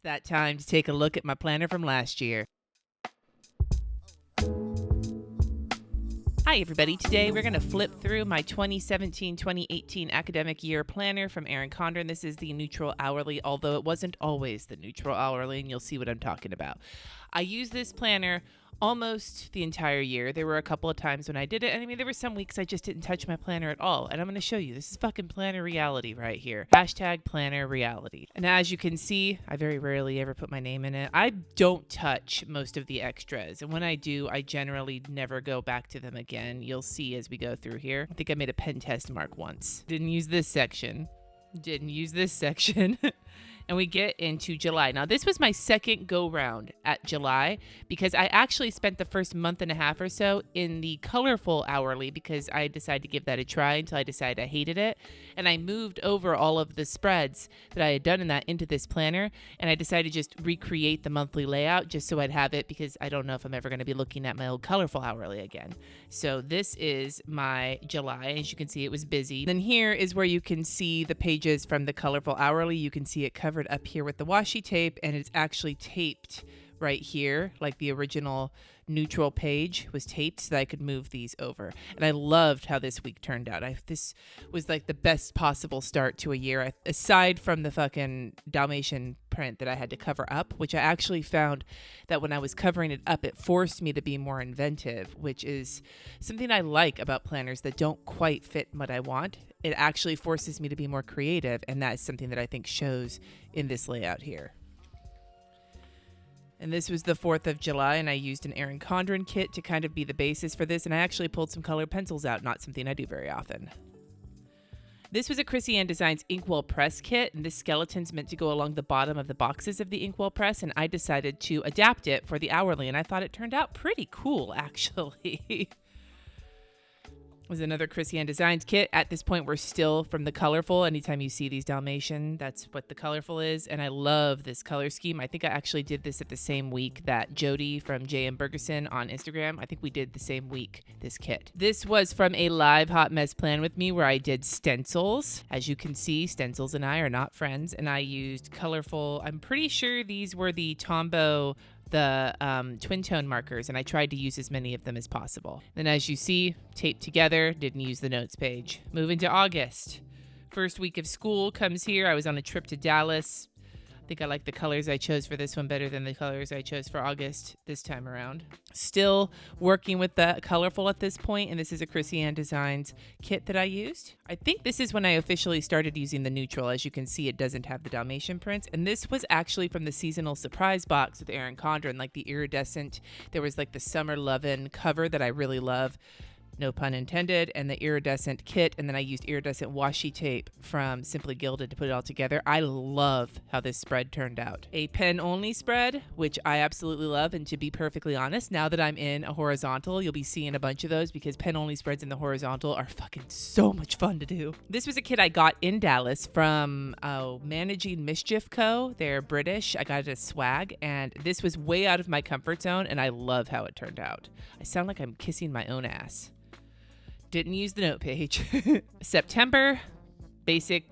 that time to take a look at my planner from last year. Hi everybody, today we're going to flip through my 2017-2018 academic year planner from Erin Condren. This is the Neutral Hourly, although it wasn't always the Neutral Hourly, and you'll see what I'm talking about. I use this planner almost the entire year. There were a couple of times when I did it, and I mean, there were some weeks I just didn't touch my planner at all, and I'm going to show you. This is fucking planner reality right here. Hashtag planner reality. And as you can see, I very rarely ever put my name in it. I don't touch most of the extras, and when I do, I generally never go back to them again. You'll see as we go through here. I think I made a pen test mark once. Didn't use this section. And we get into July. Now, this was my second go-round at July because I actually spent the first month and a half or so in the colorful hourly because I decided to give that a try until I decided I hated it. And I moved over all of the spreads that I had done in that into this planner. And I decided to just recreate the monthly layout just so I'd have it because I don't know if I'm ever going to be looking at my old colorful hourly again. So this is my July. As you can see, it was busy. Then here is where you can see the pages from the colorful hourly. You can see it covered up here with the washi tape, and it's actually taped right here, like the original neutral page was taped so that I could move these over. And I loved how this week turned out. This was like the best possible start to a year, aside from the fucking Dalmatian print that I had to cover up, which I actually found that when I was covering it up, it forced me to be more inventive, which is something I like about planners that don't quite fit what I want. It actually forces me to be more creative, and that is something that I think shows in this layout here. And this was the 4th of July, and I used an Erin Condren kit to kind of be the basis for this, and I actually pulled some colored pencils out, not something I do very often. This was a Chrissy Ann Designs Inkwell press kit, and this skeleton's meant to go along the bottom of the boxes of the Inkwell press, and I decided to adapt it for the hourly, and I thought it turned out pretty cool, actually. Was another Chrissy Ann Designs kit. At this point, we're still from the colorful. Anytime you see these Dalmatian, that's what the colorful is. And I love this color scheme. I think I actually did this at the same week that Jody from J.M. Bergeson on Instagram. I think we did the same week, this kit. This was from a live hot mess plan with me where I did stencils. As you can see, stencils and I are not friends. And I used colorful, I'm pretty sure these were the Tombow twin tone markers, and I tried to use as many of them as possible. Then as you see, taped together, didn't use the notes page. Moving to August. First week of school comes here. I was on a trip to Dallas. I think I like the colors I chose for this one better than the colors I chose for August this time around. Still working with the colorful at this point, and this is a Chrissy Ann Designs kit that I used. I think this is when I officially started using the neutral. As you can see, it doesn't have the Dalmatian prints, and this was actually from the seasonal surprise box with Erin Condren, like the iridescent. There was like the Summer Lovin' cover that I really love. No pun intended, and the iridescent kit, and then I used iridescent washi tape from Simply Gilded to put it all together. I love how this spread turned out. A pen-only spread, which I absolutely love, and to be perfectly honest, now that I'm in a horizontal, you'll be seeing a bunch of those because pen-only spreads in the horizontal are fucking so much fun to do. This was a kit I got in Dallas from Managing Mischief Co. They're British. I got it as swag, and this was way out of my comfort zone, and I love how it turned out. I sound like I'm kissing my own ass. Didn't use the note page. September, basic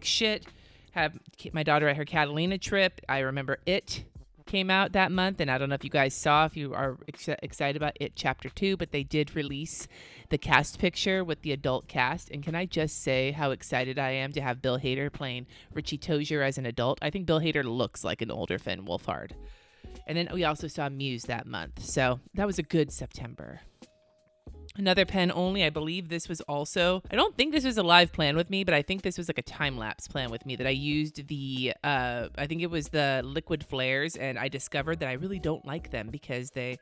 shit. Have my daughter at her Catalina trip. I remember It came out that month, and I don't know if you guys saw, if you are excited about It Chapter 2, but they did release the cast picture with the adult cast, and can I just say how excited I am to have Bill Hader playing Richie Tozier as an adult. I think Bill Hader looks like an older Finn Wolfhard. And then we also saw Muse that month, so that was a good September. Another pen only, I believe this was also, I don't think this was a live plan with me, but I think this was like a time-lapse plan with me that I used the, I think it was the liquid flares, and I discovered that I really don't like them because they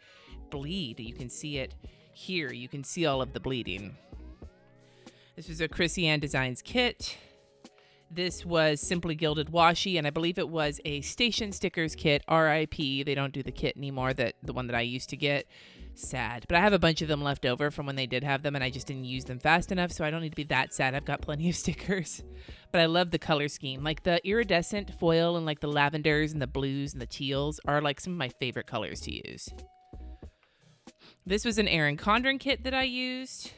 bleed. You can see it here. You can see all of the bleeding. This was a Chrissy Ann Designs kit. This was Simply Gilded Washi, and I believe it was a Station Stickers kit, RIP. They don't do the kit anymore, the one that I used to get. Sad. But I have a bunch of them left over from when they did have them, and I just didn't use them fast enough, so I don't need to be that sad. I've got plenty of stickers. But I love the color scheme. Like the iridescent foil and like the lavenders and the blues and the teals are like some of my favorite colors to use. This was an Erin Condren kit that I used.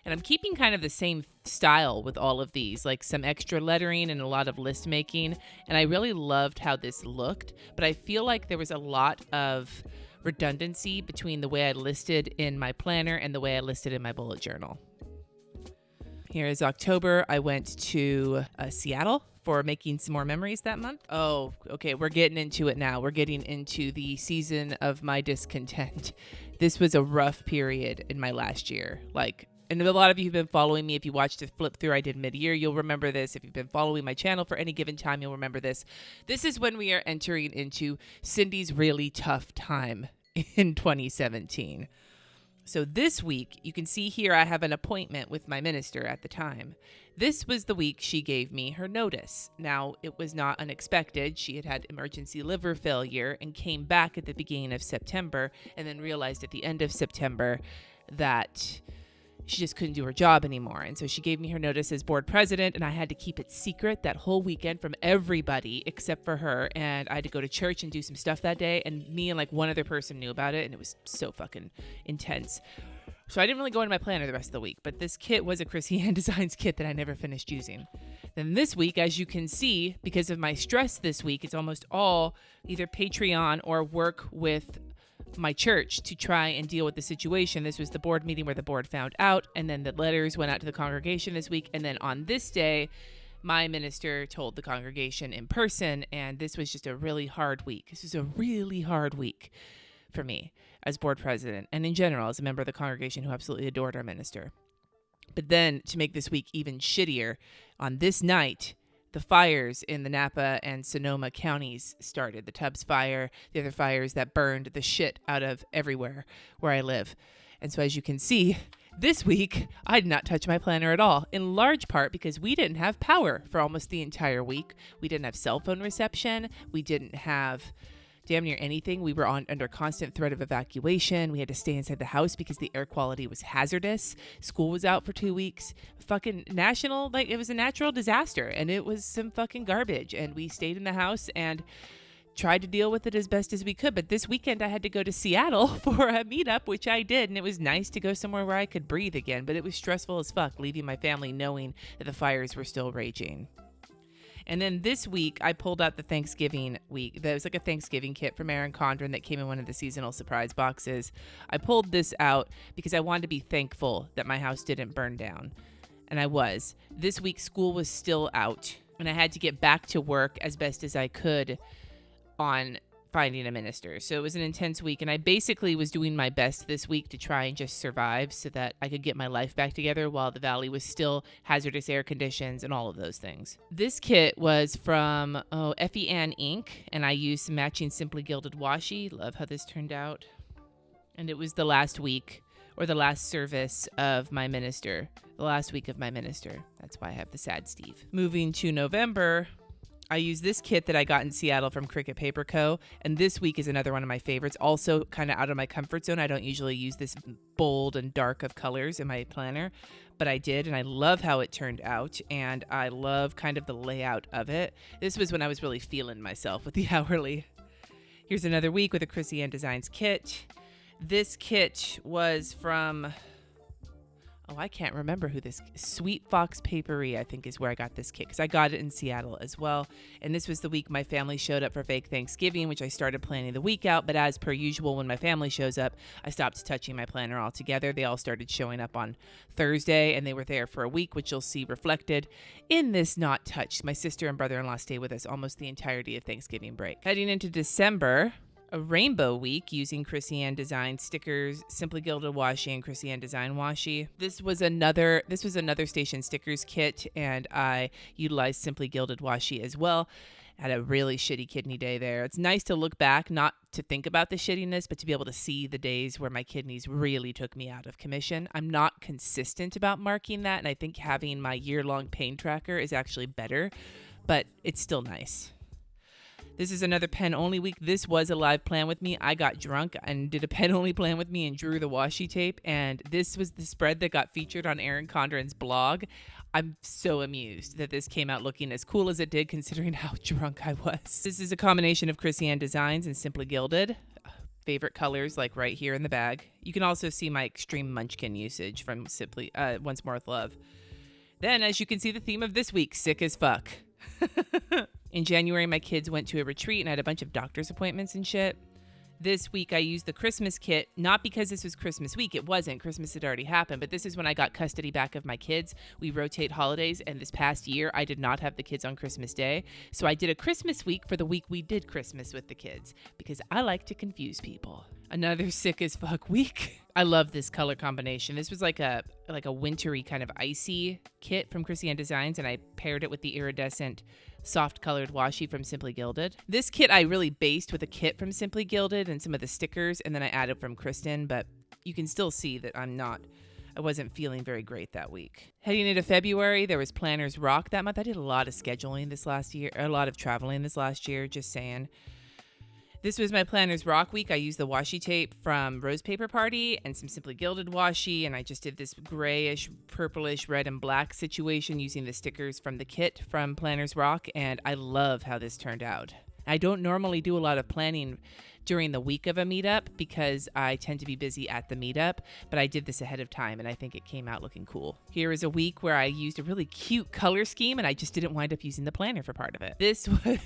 And I'm keeping kind of the same style with all of these, like some extra lettering and a lot of list making. And I really loved how this looked, but I feel like there was a lot of redundancy between the way I listed in my planner and the way I listed in my bullet journal. Here is October. I went to Seattle for making some more memories that month. Oh, okay. We're getting into it now. We're getting into the season of my discontent. This was a rough period in my last year. And a lot of you have been following me. If you watched the flip through I did mid-year, you'll remember this. If you've been following my channel for any given time, you'll remember this. This is when we are entering into Cindy's really tough time in 2017. So this week, you can see here I have an appointment with my minister at the time. This was the week she gave me her notice. Now, it was not unexpected. She had had emergency liver failure and came back at the beginning of September and then realized at the end of September that she just couldn't do her job anymore. And so she gave me her notice as board president, and I had to keep it secret that whole weekend from everybody except for her. And I had to go to church and do some stuff that day, and me and one other person knew about it, and it was so fucking intense. So I didn't really go into my planner the rest of the week, but this kit was a Chrissy Ann Designs kit that I never finished using. Then this week, as you can see, because of my stress this week, it's almost all either Patreon or work with my church to try and deal with the situation. This was the board meeting where the board found out, and then the letters went out to the congregation this week. And then on this day, my minister told the congregation in person, and this was just a really hard week. This was a really hard week for me as board president and in general as a member of the congregation who absolutely adored our minister. But then to make this week even shittier, on this night, the fires in the Napa and Sonoma counties started. The Tubbs fire, the other fires that burned the shit out of everywhere where I live. And so as you can see, this week, I did not touch my planner at all, in large part because we didn't have power for almost the entire week. We didn't have cell phone reception. We didn't have damn near anything. We were under constant threat of evacuation. We had to stay inside the house because the air quality was hazardous. School was out for 2 weeks. Fucking national, it was a natural disaster, and it was some fucking garbage. And we stayed in the house and tried to deal with it as best as we could. But this weekend I had to go to Seattle for a meetup, which I did, and it was nice to go somewhere where I could breathe again. But it was stressful as fuck, leaving my family knowing that the fires were still raging. And then this week, I pulled out the Thanksgiving week. There was a Thanksgiving kit from Erin Condren that came in one of the seasonal surprise boxes. I pulled this out because I wanted to be thankful that my house didn't burn down. And I was. This week, school was still out, and I had to get back to work as best as I could on finding a minister. So it was an intense week, and I basically was doing my best this week to try and just survive so that I could get my life back together while the valley was still hazardous air conditions and all of those things. This kit was from Effie Ann Inc., and I used some matching Simply Gilded washi. Love how this turned out. And it was the last week, or the last service of my minister. The last week of my minister. That's why I have the sad Steve. Moving to November, I use this kit that I got in Seattle from Cricket Paper Co. And this week is another one of my favorites. Also kind of out of my comfort zone. I don't usually use this bold and dark of colors in my planner, but I did, and I love how it turned out, and I love kind of the layout of it. This was when I was really feeling myself with the hourly. Here's another week with a Chrissy Ann Designs kit. This kit was from... I can't remember who this... Sweet Fox Papery, I think, is where I got this kit, because I got it in Seattle as well. And this was the week my family showed up for fake Thanksgiving, which I started planning the week out. But as per usual, when my family shows up, I stopped touching my planner altogether. They all started showing up on Thursday, and they were there for a week, which you'll see reflected in this not touched. My sister and brother-in-law stayed with us almost the entirety of Thanksgiving break. Heading into December... a rainbow week using Chrissy Ann Design stickers, Simply Gilded washi, and Chrissy Ann Design washi. This was another Station Stickers kit, and I utilized Simply Gilded washi as well. Had a really shitty kidney day there. It's nice to look back, not to think about the shittiness, but to be able to see the days where my kidneys really took me out of commission. I'm not consistent about marking that, and I think having my year-long pain tracker is actually better, but it's still nice. This is another pen-only week. This was a live plan with me. I got drunk and did a pen-only plan with me and drew the washi tape. And this was the spread that got featured on Erin Condren's blog. I'm so amused that this came out looking as cool as it did, considering how drunk I was. This is a combination of Chrissy Ann Designs and Simply Gilded. favorite colors like right here in the bag. You can also see my extreme munchkin usage from Simply Once More with Love. Then, as you can see, the theme of this week, sick as fuck. In January, my kids went to a retreat and I had a bunch of doctor's appointments and shit. This week, I used the Christmas kit, not because this was Christmas week. It wasn't. Christmas had already happened, but this is when I got custody back of my kids. We rotate holidays, and this past year, I did not have the kids on Christmas Day. So I did a Christmas week for the week we did Christmas with the kids, because I like to confuse people. Another sick as fuck week. I love this color combination. This was like a wintry kind of icy kit from Chrissy Ann Designs, and I paired it with the iridescent soft colored washi from Simply Gilded. This kit I really based with a kit from Simply Gilded and some of the stickers, and then I added from Kristen, but you can still see that I wasn't feeling very great that week. Heading into February, there was Planners Rock that month. I did a lot of scheduling this last year, a lot of traveling this last year, just saying. This was my Planners Rock week. I used the washi tape from Rose Paper Party and some Simply Gilded washi, and I just did this grayish, purplish, red and black situation using the stickers from the kit from Planners Rock, and I love how this turned out. I don't normally do a lot of planning during the week of a meetup because I tend to be busy at the meetup, but I did this ahead of time and I think it came out looking cool. Here is a week where I used a really cute color scheme and I just didn't wind up using the planner for part of it. This was,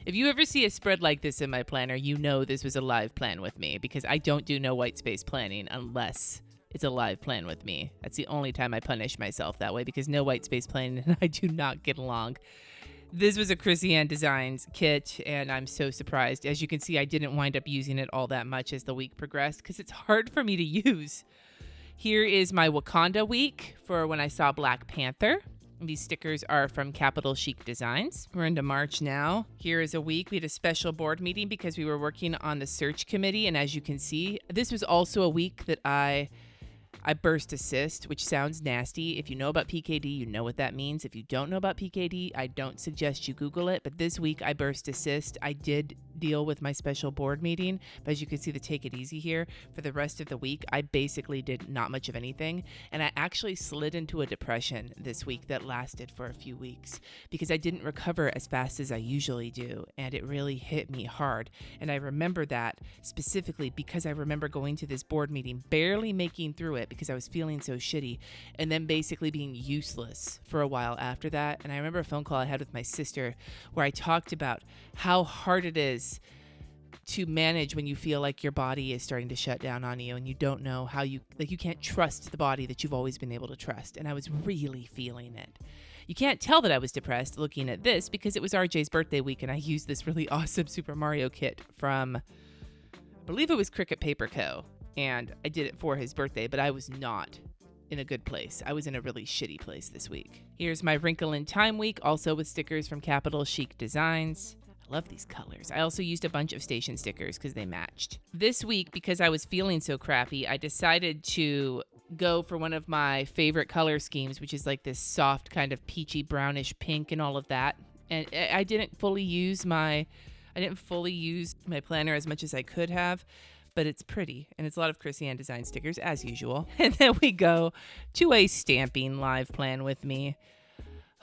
if you ever see a spread like this in my planner, you know this was a live plan with me because I don't do no white space planning unless it's a live plan with me. That's the only time I punish myself that way because no white space planning and I do not get along. This was a Chrissy Ann Designs kit, and I'm so surprised. As you can see, I didn't wind up using it all that much as the week progressed because it's hard for me to use. Here is my Wakanda week for when I saw Black Panther. These stickers are from Capital Chic Designs. We're into March now. Here is a week. We had a special board meeting because we were working on the search committee, and as you can see, this was also a week that I burst assist, which sounds nasty. If you know about PKD, you know what that means. If you don't know about PKD, I don't suggest you Google it. But this week I burst assist. I did deal with my special board meeting, but as you can see the take it easy here, for the rest of the week, I basically did not much of anything. And I actually slid into a depression this week that lasted for a few weeks because I didn't recover as fast as I usually do. And it really hit me hard. And I remember that specifically because I remember going to this board meeting, barely making through it because I was feeling so shitty, and then basically being useless for a while after that. And I remember a phone call I had with my sister where I talked about how hard it is to manage when you feel like your body is starting to shut down on you and you don't know how you can't trust the body that you've always been able to trust. And I was really feeling it. You can't tell that I was depressed looking at this because it was RJ's birthday week and I used this really awesome Super Mario kit from, I believe it was Cricut Paper Co. And I did it for his birthday, but I was not in a good place. I was in a really shitty place this week. Here's my Wrinkle in Time week, also with stickers from Capital Chic Designs. I love these colors. I also used a bunch of station stickers because they matched. This week, because I was feeling so crappy, I decided to go for one of my favorite color schemes, which is like this soft kind of peachy brownish pink and all of that. And I didn't fully use my planner as much as I could have. But it's pretty, and it's a lot of Chrissy Ann Design stickers, as usual. And then we go to a stamping live plan with me.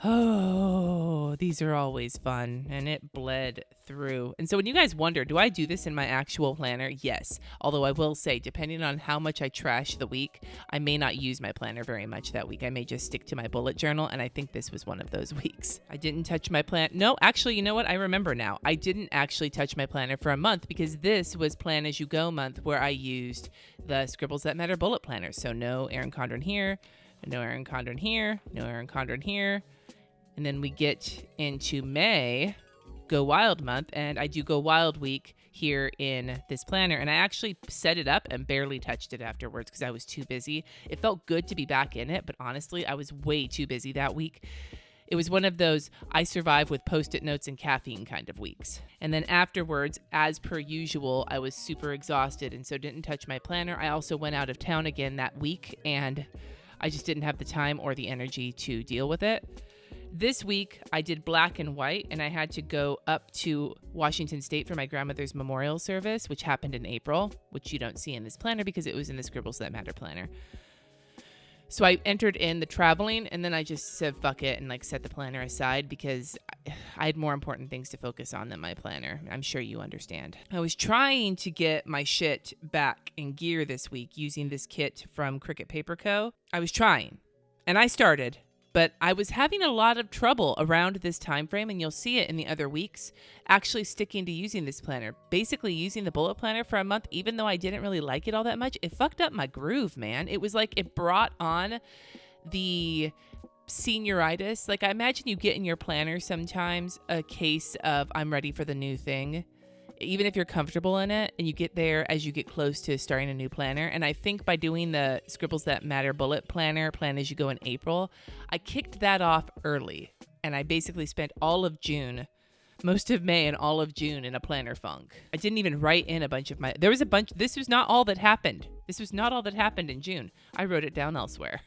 Oh, these are always fun, and it bled through. And so when you guys wonder, do I do this in my actual planner? Yes. Although I will say, depending on how much I trash the week, I may not use my planner very much that week. I may just stick to my bullet journal, and I think this was one of those weeks. I didn't touch my plan. No, actually, you know what? I remember now. I didn't actually touch my planner for a month because this was Plan As You Go month where I used the Scribbles That Matter bullet planner. So no Erin Condren here, no Erin Condren here, no Erin Condren here. And then we get into May, Go Wild month, and I do Go Wild week here in this planner. And I actually set it up and barely touched it afterwards because I was too busy. It felt good to be back in it, but honestly, I was way too busy that week. It was one of those I survive with Post-it notes and caffeine kind of weeks. And then afterwards, as per usual, I was super exhausted and so didn't touch my planner. I also went out of town again that week and I just didn't have the time or the energy to deal with it. This week, I did black and white, and I had to go up to Washington State for my grandmother's memorial service, which happened in April, which you don't see in this planner because it was in the Scribbles That Matter planner. So I entered in the traveling, and then I just said fuck it and like set the planner aside because I had more important things to focus on than my planner. I'm sure you understand. I was trying to get my shit back in gear this week using this kit from Cricut Paper Co. I was trying, and I started, but I was having a lot of trouble around this time frame, and you'll see it in the other weeks, actually sticking to using this planner. Basically using the bullet planner for a month, even though I didn't really like it all that much, it fucked up my groove, man. It was like it brought on the senioritis. Like I imagine you get in your planner sometimes a case of I'm ready for the new thing, even if you're comfortable in it, and you get there as you get close to starting a new planner. And I think by doing the Scribbles That Matter bullet planner, plan as you go in April, I kicked that off early. And I basically spent all of June, most of May and all of June in a planner funk. I didn't even write in a bunch of this was not all that happened. This was not all that happened in June. I wrote it down elsewhere.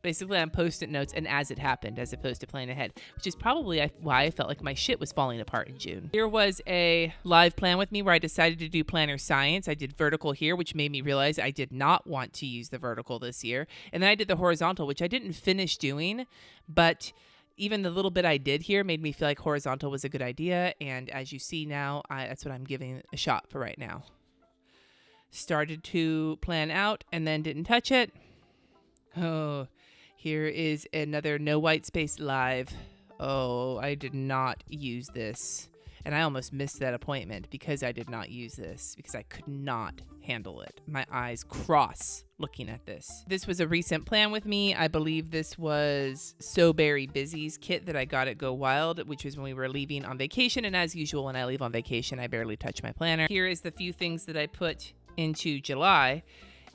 Basically, I'm post-it notes and as it happened, as opposed to planning ahead, which is probably why I felt like my shit was falling apart in June. Here was a live plan with me where I decided to do planner science. I did vertical here, which made me realize I did not want to use the vertical this year. And then I did the horizontal, which I didn't finish doing, but even the little bit I did here made me feel like horizontal was a good idea. And as you see now, that's what I'm giving a shot for right now. Started to plan out and then didn't touch it. Oh, here is another no white space live. Oh, I did not use this. And I almost missed that appointment because I did not use this, because I could not handle it. My eyes cross looking at this. This was a recent plan with me. I believe this was So Berry Busy's kit that I got at Go Wild, which was when we were leaving on vacation. And as usual, when I leave on vacation, I barely touch my planner. Here is the few things that I put into July.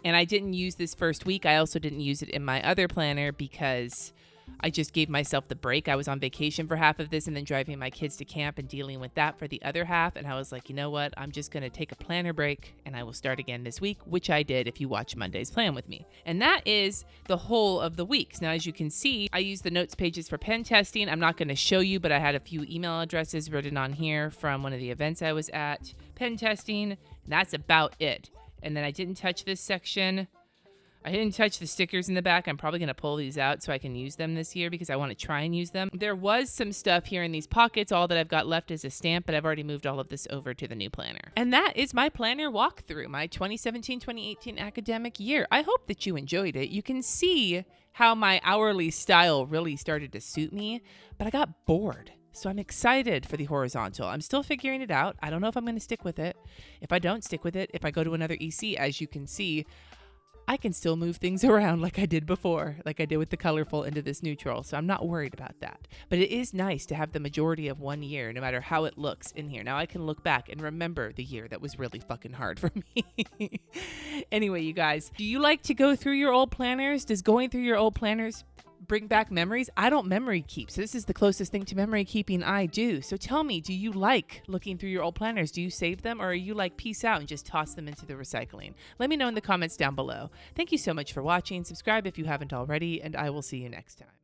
And I didn't use this first week. I also didn't use it in my other planner because I just gave myself the break. I was on vacation for half of this and then driving my kids to camp and dealing with that for the other half. And I was like, you know what? I'm just going to take a planner break and I will start again this week, which I did if you watch Monday's plan with me. And that is the whole of the weeks. Now, as you can see, I use the notes pages for pen testing. I'm not going to show you, but I had a few email addresses written on here from one of the events I was at. Pen testing, and that's about it. And then I didn't touch this section. I didn't touch the stickers in the back. I'm probably going to pull these out so I can use them this year because I want to try and use them. There was some stuff here in these pockets. All that I've got left is a stamp, but I've already moved all of this over to the new planner. And that is my planner walkthrough, my 2017-2018 academic year. I hope that you enjoyed it. You can see how my hourly style really started to suit me, but I got bored. So I'm excited for the horizontal. I'm still figuring it out. I don't know if I'm going to stick with it. If I don't stick with it, if I go to another EC, as you can see, I can still move things around like I did before, like I did with the colorful into this neutral. So I'm not worried about that. But it is nice to have the majority of one year, no matter how it looks in here. Now I can look back and remember the year that was really fucking hard for me. Anyway, you guys, do you like to go through your old planners? Does going through your old planners bring back memories? I don't memory keep, so this is the closest thing to memory keeping I do. So tell me, do you like looking through your old planners? Do you save them, or are you like peace out and just toss them into the recycling? Let me know in the comments down below. Thank you so much for watching. Subscribe if you haven't already, and I will see you next time.